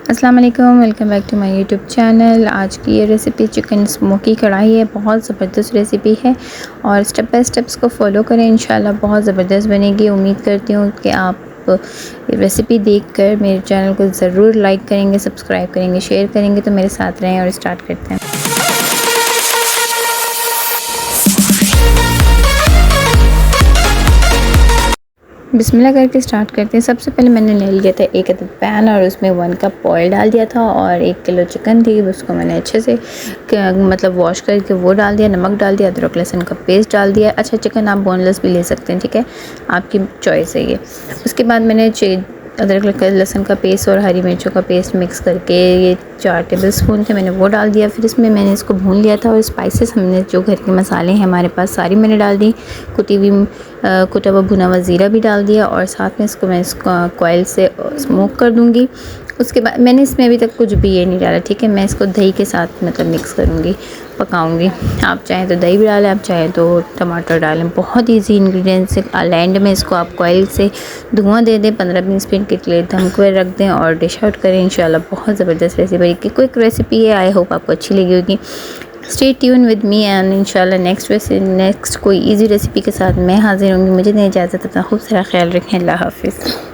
अस्सलाम वालेकुम, welcome back to my YouTube channel. आज की ये रेसिपी चिकन स्मोकी कढ़ाई है। बहुत ज़बरदस्त रेसिपी है और स्टेप बाय स्टेप इसको फॉलो करें, इंशाल्लाह बहुत ज़बरदस्त बनेगी। उम्मीद करती हूँ कि आप ये रेसिपी देखकर मेरे चैनल को ज़रूर लाइक करेंगे, सब्सक्राइब करेंगे, शेयर करेंगे। तो मेरे साथ रहें और स्टार्ट करते हैं। बिस्मिल्लाह करके स्टार्ट करते हैं। सबसे पहले मैंने ले लिया था एक अदद पैन और उसमें 1 कप ऑयल डाल दिया था और 1 किलो चिकन थी, उसको मैंने अच्छे से मतलब वॉश करके वो डाल दिया, नमक डाल दिया, अदरक लहसुन का पेस्ट डाल दिया। अच्छा, चिकन आप बोनलेस भी ले सकते हैं, ठीक है, आपकी चॉइस है ये। उसके बाद मैंने अदरक लहसुन का पेस्ट और हरी मिर्चों का पेस्ट मिक्स करके ये 4 टेबल स्पून थे, मैंने वो डाल दिया। फिर इसमें मैंने इसको भून लिया था और स्पाइसेस हमने जो घर के मसाले हैं हमारे पास सारी मैंने डाल दी। कुटा हुआ भुना हुआ ज़ीरा भी डाल दिया और साथ में इसको कॉइल से स्मोक कर दूँगी। उसके बाद मैंने इसमें अभी तक कुछ भी ये नहीं डाला, ठीक है। मैं इसको दही के साथ मतलब मिक्स करूँगी, पकाऊंगी। आप चाहें तो दही भी डालें, आप चाहें तो टमाटर डालें। बहुत ईजी इंग्रेडिएंट्स है। लैंड में इसको आप कॉइल से धुआं दे दें, 15-20 मिनट के लिए दम पे रख दें और डिश आउट करें। इंशाल्लाह बहुत ज़बरदस्त रेसिपी बनेगी। क्विक रेसिपी है, आई होप आपको अच्छी लगी होगी। Stay tune with me and इंशाल्लाह नेक्स्ट कोई इजी रेसिपी के साथ मैं हाजिर होंगी। मुझे नहीं इजाज़त, अपना खूब सारा ख्याल रखें। अल्लाह हाफिज़।